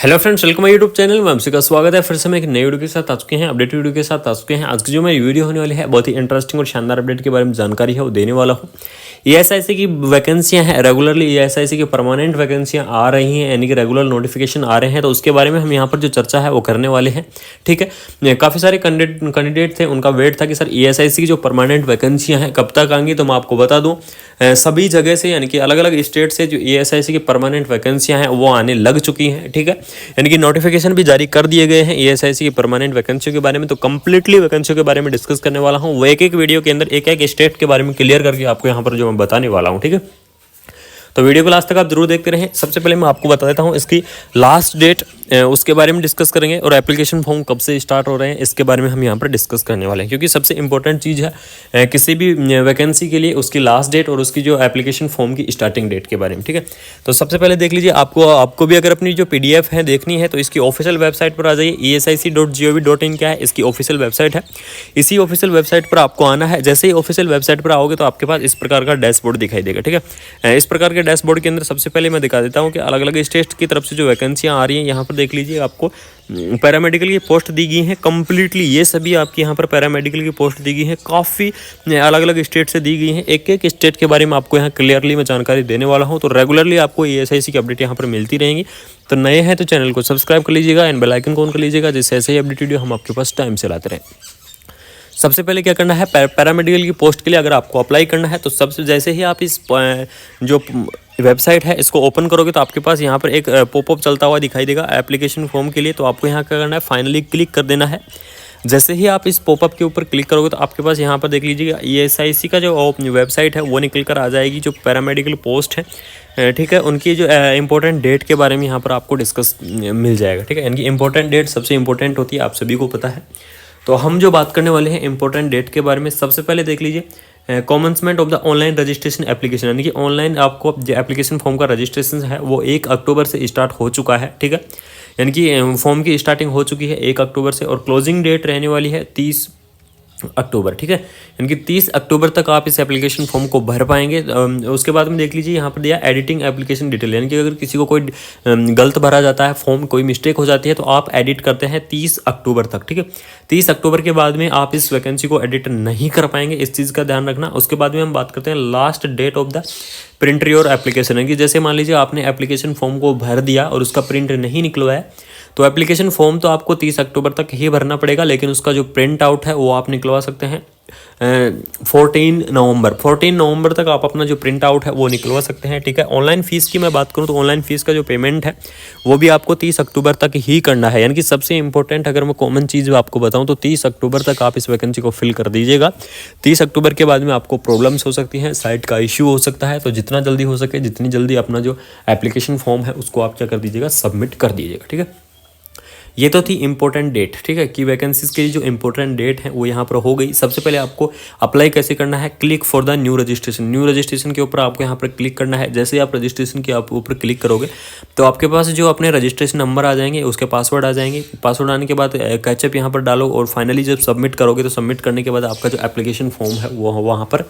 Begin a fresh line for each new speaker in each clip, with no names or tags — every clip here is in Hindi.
Hello friends, welcome my YouTube channel में आपका स्वागत है। फिर से मैं एक नई वीडियो के साथ आ चुके हैं, अपडेट वीडियो के साथ आ चुके हैं। आज की जो मेरी वीडियो होने वाली है बहुत ही इंटरेस्टिंग और शानदार अपडेट के बारे में जानकारी है वो देने वाला हूँ। ईएसआईसी की वैकेंसियां हैं, रेगुलरली ईएसआईसी की परमानेंट वैकेंसियां आ रही हैं, यानी कि रेगुलर नोटिफिकेशन आ रहे हैं, तो उसके बारे में हम यहाँ पर जो चर्चा है वो करने वाले हैं। ठीक है, काफ़ी सारे कैंडिडेट थे, उनका वेट था कि सर ईएसआईसी की जो परमानेंट वैकेंसियां हैं कब तक आएंगी। तो मैं आपको बता दूँ, सभी जगह से यानी कि अलग अलग स्टेट से जो ईएसआईसी की परमानेंट वैकेंसियां हैं वो आने लग चुकी हैं। ठीक है, यानी कि नोटिफिकेशन भी जारी कर दिए गए हैं ईएसआईसी की परमानेंट वैकेंसियों के बारे में। तो कंप्लीटली वैकेंसियों के बारे में डिस्कस करने वाला हूं, वो एक एक वीडियो के अंदर एक एक स्टेट के बारे में क्लियर करके आपको यहां पर जो मैं बताने वाला हूं। ठीक है, तो वीडियो को लास्ट तक आप जरूर देखते रहें। सबसे पहले मैं आपको बता देता हूं इसकी लास्ट डेट, उसके बारे में डिस्कस करेंगे, और एप्लीकेशन फॉर्म कब से स्टार्ट हो रहे हैं इसके बारे में हम यहाँ पर डिस्कस करने वाले हैं, क्योंकि सबसे इंपॉर्टेंट चीज़ है किसी भी वैकेंसी के लिए उसकी लास्ट डेट और उसकी जो एप्लीकेशन फॉर्म की स्टार्टिंग डेट के बारे में। ठीक है, तो सबसे पहले देख लीजिए, आपको भी अगर अपनी जो PDF है देखनी है तो इसकी ऑफिशियल वेबसाइट पर आ जाइए। esic.gov.in क्या है, इसकी ऑफिशियल वेबसाइट है। इसी ऑफिशियल वेबसाइट पर आपको आना है। जैसे ही ऑफिशियल वेबसाइट पर आओगे तो आपके पास इस प्रकार का डैशबोर्ड दिखाई देगा। ठीक है, इस प्रकार के डैशबोर्ड के अंदर सबसे पहले मैं दिखा देता हूँ कि अलग अलग स्टेट की तरफ से जो वैकेंसियाँ आ रही हैं। यहाँ पर देख लीजिए, आपको पैरामेडिकल की पोस्ट दी गई हैं कंप्लीटली, ये सभी आपकी यहाँ पर पैरामेडिकल की पोस्ट दी गई हैं, काफ़ी अलग अलग स्टेट से दी गई हैं। एक एक स्टेट के बारे में आपको यहाँ क्लियरली मैं जानकारी देने वाला हूँ। तो रेगुलरली आपको ईएसआईसी की अपडेट यहाँ पर मिलती रहेंगी। तो नए हैं तो चैनल को सब्सक्राइब कर लीजिएगा एंड बेल आइकन को ऑन कर लीजिएगा, जिससे ऐसे ही अपडेट वीडियो हम आपके पास टाइम से लाते रहें। सबसे पहले क्या करना है, पैरामेडिकल की पोस्ट के लिए अगर आपको अप्लाई करना है तो सबसे जैसे ही आप इस जो वेबसाइट है इसको ओपन करोगे तो आपके पास यहाँ पर एक पॉपअप चलता हुआ दिखाई देगा एप्लीकेशन फॉर्म के लिए। तो आपको यहाँ क्या करना है, फाइनली क्लिक कर देना है। जैसे ही आप इस पॉपअप के ऊपर क्लिक करोगे तो आपके पास यहाँ पर देख लीजिएगा ईएसआईसी का जो वेबसाइट है वो निकल कर आ जाएगी, जो पैरामेडिकल पोस्ट है। ठीक है, उनकी जो इंपॉर्टेंट डेट के बारे में यहाँ पर आपको डिस्कस मिल जाएगा। ठीक है, यानी कि इंपॉर्टेंट डेट सबसे इंपॉर्टेंट होती है, आप सभी को पता है। तो हम जो बात करने वाले हैं इंपॉर्टेंट डेट के बारे में, सबसे पहले देख लीजिए कॉमेंसमेंट of the online registration application, यानी कि ऑनलाइन आपको जो एप्लीकेशन फॉर्म का रजिस्ट्रेशन है वो 1 अक्टूबर से स्टार्ट हो चुका है। ठीक है, यानी कि फॉर्म की स्टार्टिंग हो चुकी है 1 अक्टूबर से, और क्लोजिंग डेट रहने वाली है 30 अक्टूबर। ठीक है, यानी कि 30 अक्टूबर तक आप इस एप्लीकेशन फॉर्म को भर पाएंगे। उसके बाद में देख लीजिए यहाँ पर दिया एडिटिंग एप्लीकेशन डिटेल, यानी कि अगर किसी को कोई गलत भरा जाता है फॉर्म, कोई मिस्टेक हो जाती है तो आप एडिट करते हैं 30 अक्टूबर तक। ठीक है, 30 अक्टूबर के बाद में आप इस वैकेंसी को एडिट नहीं कर पाएंगे, इस चीज़ का ध्यान रखना। उसके बाद में हम बात करते हैं last date of the print your application, है कि जैसे मान लीजिए आपने एप्लीकेशन फॉर्म को भर दिया और उसका प्रिंट नहीं निकलवाया तो एप्लीकेशन फॉर्म तो आपको 30 अक्टूबर तक ही भरना पड़ेगा, लेकिन उसका जो प्रिंट आउट है वो आप निकलवा सकते हैं 14 नवंबर तक आप अपना जो प्रिंट आउट है वो निकलवा सकते हैं। ठीक है, ऑनलाइन फ़ीस की मैं बात करूं तो ऑनलाइन फ़ीस का जो पेमेंट है वो भी आपको 30 अक्टूबर तक ही करना है। यानी कि सबसे इंपॉर्टेंट अगर मैं कॉमन चीज़ आपको बताऊं तो 30 अक्टूबर तक आप इस वैकेंसी को फिल कर दीजिएगा। 30 अक्टूबर के बाद में आपको प्रॉब्लम्स हो सकती हैं, साइट का इश्यू हो सकता है, तो जितना जल्दी हो सके, जितनी जल्दी अपना जो एप्लीकेशन फॉर्म है उसको आप क्या कर दीजिएगा, सबमिट कर दीजिएगा। ठीक है, ये तो थी इंपॉर्टेंट डेट। ठीक है, कि वैकेंसीज की जो इंपॉर्टेंट डेट है वो यहाँ पर हो गई। सबसे पहले आपको अप्लाई कैसे करना है, click for the new registration. New registration के ऊपर आपको यहाँ पर क्लिक करना है। जैसे ही आप रजिस्ट्रेशन के ऊपर क्लिक करोगे तो आपके पास जो अपने रजिस्ट्रेशन नंबर आ जाएंगे, उसके पासवर्ड आ जाएंगे। पासवर्ड आने के बाद कैचअप यहाँ पर डालो और फाइनली जब सबमिट करोगे तो सबमिट करने के बाद आपका जो एप्लीकेशन फॉर्म है वो वहाँ पर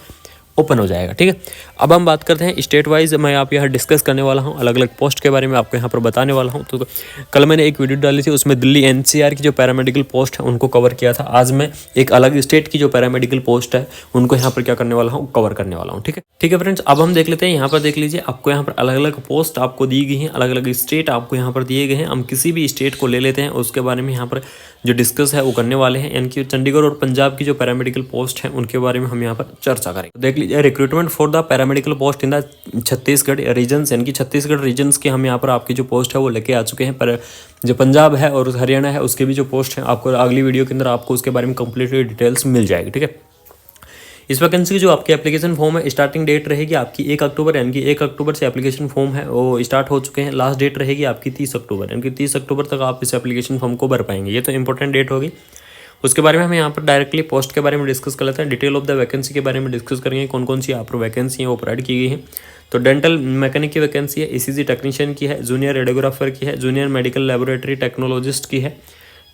ओपन हो जाएगा। ठीक है, अब हम बात करते हैं स्टेट वाइज। मैं आप यहाँ डिस्कस करने वाला हूँ, अलग अलग पोस्ट के बारे में आपको यहाँ पर बताने वाला हूँ। तो कल मैंने एक वीडियो डाली थी, उसमें दिल्ली NCR की जो पैरामेडिकल पोस्ट है उनको कवर किया था। आज मैं एक अलग स्टेट की जो पैरामेडिकल पोस्ट है उनको यहाँ पर क्या करने वाला हूँ, कवर करने वाला हूँ। ठीक है फ्रेंड्स, अब हम देख लेते हैं। यहाँ पर देख लीजिए, आपको यहाँ पर अलग अलग पोस्ट आपको दी गई हैं, अलग अलग स्टेट आपको यहाँ पर दिए गए हैं। हम किसी भी स्टेट को ले लेते हैं, उसके बारे में यहाँ पर जो डिस्कस है वो करने वाले हैं। यानी कि चंडीगढ़ और पंजाब की जो पैरामेडिकल पोस्ट है उनके बारे में हम यहाँ पर चर्चा करेंगे। देख लीजिए, recruitment for the paramedical post in the Chhattisgarh regions, यानी कि छत्तीसगढ़ रीजन्स के हम यहाँ पर आपकी जो पोस्ट है वो लेके आ चुके हैं। पर जो पंजाब है और हरियाणा है उसके भी जो पोस्ट है आपको अगली वीडियो के अंदर आपको उसके बारे में कंप्लीटली डिटेल्स मिल जाएगी। ठीक है, इस वैकेंसी की जो आपकी एप्लीकेशन फॉर्म है स्टार्टिंग डेट रहेगी आपकी 1 अक्टूबर, यानी कि 1 अक्टूबर से एप्लीकेशन फॉर्म है वो स्टार्ट हो चुके हैं। लास्ट डेट रहेगी आपकी 30 अक्टूबर, यानी कि 30 अक्टूबर तक आप इस एप्लीकेशन फॉर्म को भर पाएंगे। ये तो इंपॉर्टेंट डेट होगी। उसके बारे में हम यहाँ पर डायरेक्टली पोस्ट के बारे में डिस्कस कर लेते हैं। डिटेल ऑफ द वैकेंसी के बारे में डिस्कस करेंगे, कौन कौन सी आप वैकेंसी हैं वो प्रोवाइड की गई हैं। तो डेंटल मैकेनिक की वैकेंसी है, ECG टेक्नीशियन की है, जूनियर रेडियोग्राफर की है, जूनियर मेडिकल लेबोरेटरी टेक्नोलॉजिस्ट की है।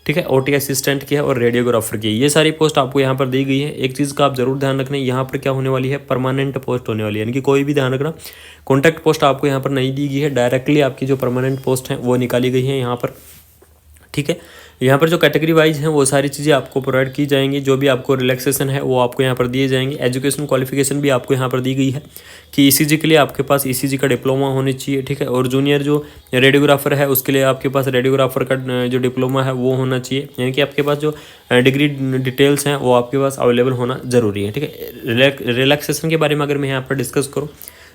ठीक है, ओटी असिस्टेंट की है और रेडियोग्राफर की। ये सारी पोस्ट आपको यहाँ पर दी गई है। एक चीज़ का आप जरूर ध्यान रखना, यहाँ पर क्या होने वाली है, परमानेंट पोस्ट होने वाली है, यानी कि कोई भी ध्यान रखना कॉन्ट्रैक्ट पोस्ट आपको यहाँ पर नहीं दी गई है, डायरेक्टली आपकी जो परमानेंट पोस्ट है वो निकाली गई है यहाँ पर। ठीक है, यहाँ पर जो कैटेगरी वाइज हैं वो सारी चीज़ें आपको प्रोवाइड की जाएंगी, जो भी आपको रिलैक्सेशन है वो आपको यहाँ पर दिए जाएंगे। एजुकेशन क्वालिफिकेशन भी आपको यहाँ पर दी गई है कि ईसीजी के लिए आपके पास ईसीजी का डिप्लोमा होनी चाहिए। ठीक है, और जूनियर जो रेडियोग्राफर है उसके लिए आपके पास रेडियोग्राफर का जो डिप्लोमा है वो होना चाहिए, यानी कि आपके पास जो डिग्री डिटेल्स हैं वो आपके पास अवेलेबल होना ज़रूरी है। ठीक है, रिलैक्सेशन के बारे में अगर मैं यहाँ पर डिस्कस करूँ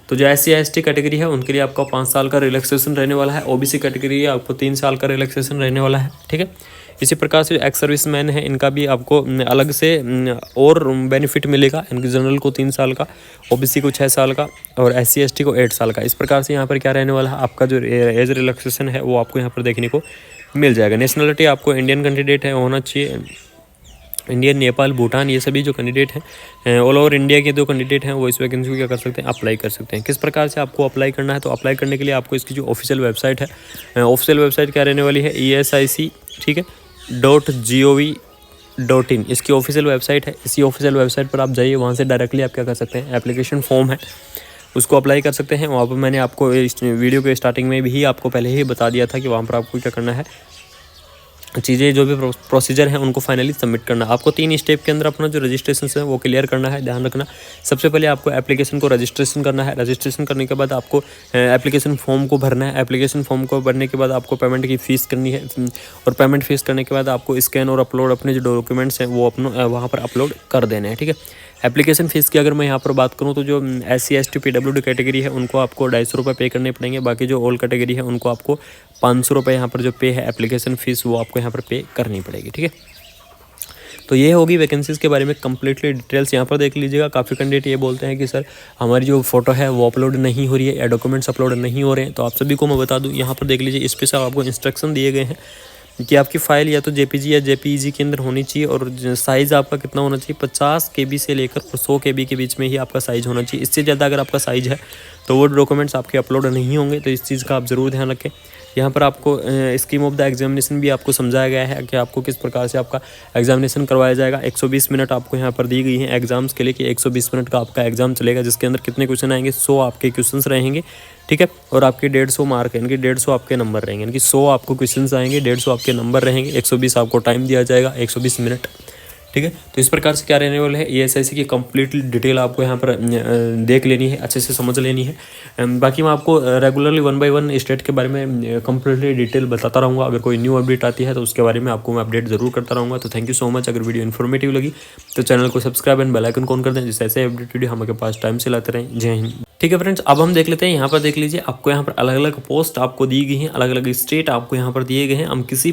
तो जो SC/ST कैटेगरी है उनके लिए आपका 5 साल का रिलैक्सेशन रहने वाला है। OBC कैटेगरी है आपको 3 साल का रिलैक्सेशन रहने वाला है। ठीक है, इसी प्रकार से एक्स सर्विस मैन है इनका भी आपको अलग से और बेनिफिट मिलेगा। इनके जनरल को 3 साल का, OBC को 6 साल का और SC/ST को 8 साल का। इस प्रकार से यहाँ पर क्या रहने वाला है, आपका जो एज रिलैक्सेशन है वो आपको यहाँ पर देखने को मिल जाएगा। नेशनलिटी आपको इंडियन कैंडिडेट है होना चाहिए, इंडियन, नेपाल, भूटान, ये सभी जो कैंडिडेट हैं ऑल ओवर इंडिया के जो कैंडिडेट हैं वो इस वैकेंसी को क्या कर सकते हैं, अप्लाई कर सकते हैं। किस प्रकार से आपको अप्लाई करना है, तो अप्लाई करने के लिए आपको इसकी जो ऑफिशियल वेबसाइट है, ऑफिशियल वेबसाइट क्या रहने वाली है, ESIC, ठीक है, .gov.in इसकी ऑफिशियल वेबसाइट है। इसी ऑफिशियल वेबसाइट पर आप जाइए, वहाँ से डायरेक्टली आप क्या कर सकते हैं, एप्लीकेशन फॉर्म है उसको अप्लाई कर सकते हैं। वहाँ पर मैंने आपको इस वीडियो के स्टार्टिंग में भी आपको पहले ही बता दिया था कि वहाँ पर आपको क्या करना है, चीज़ें जो भी प्रोसीजर है उनको फाइनली सबमिट करना। आपको 3 स्टेप के अंदर अपना जो रजिस्ट्रेशन है वो क्लियर करना है, ध्यान रखना। सबसे पहले आपको एप्लीकेशन को रजिस्ट्रेशन करना है। रजिस्ट्रेशन करने के बाद आपको एप्लीकेशन फॉर्म को भरना है। एप्लीकेशन फॉर्म को भरने के बाद आपको पेमेंट की फ़ीस करनी है, और पेमेंट फीस करने के बाद आपको स्कैन और अपलोड अपने जो डॉक्यूमेंट्स हैं वो अपना वहाँ पर अपलोड कर देने हैं। ठीक है, एप्लीकेशन फ़ीस की अगर मैं यहाँ पर बात करूँ तो जो SC/ST PWD कैटेगरी है उनको आपको 250 रुपये पे करने पड़ेंगे। बाकी जो ऑल कैटेगरी है उनको आपको 500 रुपये यहाँ पर जो पे है एप्लीकेशन फ़ीस वो आपको यहाँ पर पे करनी पड़ेगी। ठीक है, तो ये होगी वैकेंसीज़ के बारे में कंप्लीटली डिटेल्स। यहाँ पर देख लीजिएगा, काफ़ी कैंडिडेट ये बोलते हैं कि सर हमारी जो फोटो है वो अपलोड नहीं हो रही है या डॉक्यूमेंट्स अपलोड नहीं हो रहे हैं। तो आप सभी को मैं बता दूँ, यहाँ पर देख लीजिए, इस पर सब आपको इंस्ट्रक्शन दिए गए हैं कि आपकी फ़ाइल या तो JPG या JPEG के अंदर होनी चाहिए, और साइज़ आपका कितना होना चाहिए, 50 KB से लेकर 100 KB के बीच में ही आपका साइज़ होना चाहिए। इससे ज़्यादा अगर आपका साइज़ है तो वो डॉक्यूमेंट्स आपके अपलोड नहीं होंगे। तो इस चीज़ का आप ज़रूर ध्यान रखें। यहाँ पर आपको स्कीम ऑफ द एग्जामिनेशन भी आपको समझाया गया है कि आपको किस प्रकार से आपका एग्जामिनेशन करवाया जाएगा। 120 मिनट आपको यहाँ पर दी गई हैं एग्जाम्स के लिए कि 120 मिनट का आपका एग्जाम चलेगा, जिसके अंदर कितने क्वेश्चन आएंगे, 100 आपके क्वेश्चंस रहेंगे। ठीक है, और आपके 150 मार्क है, इनके 150 आपके नंबर रहेंगे, इनकी 100 आपको क्वेश्चंस आएंगे, 150 आपके नंबर रहेंगे, 120 आपको टाइम दिया जाएगा, 120 मिनट। ठीक है, तो इस प्रकार से क्या रहने वाला है, ESIC की कंप्लीटली डिटेल आपको यहाँ पर देख लेनी है, अच्छे से समझ लेनी है। बाकी मैं आपको रेगुलरली 1 by 1 स्टेट के बारे में कंप्लीटली डिटेल बताता रहूँगा। अगर कोई न्यू अपडेट आती है तो उसके बारे में आपको मैं अपडेट ज़रूर करता रहूँगा। तो थैंक यू सो मच। अगर वीडियो इन्फॉर्मेटिव लगी तो चैनल को subscribe and bell icon on कर दें, जिससे ऐसे अपडेट वीडियो हमारे पास टाइम से लाते रहें। जय हिंद। ठीक है फ्रेंड्स, अब हम देख लेते हैं, यहाँ पर देख लीजिए, आपको यहाँ पर अलग अलग पोस्ट आपको दी गई हैं, अलग अलग स्टेट आपको यहाँ पर दिए गए हैं। हम किसी भी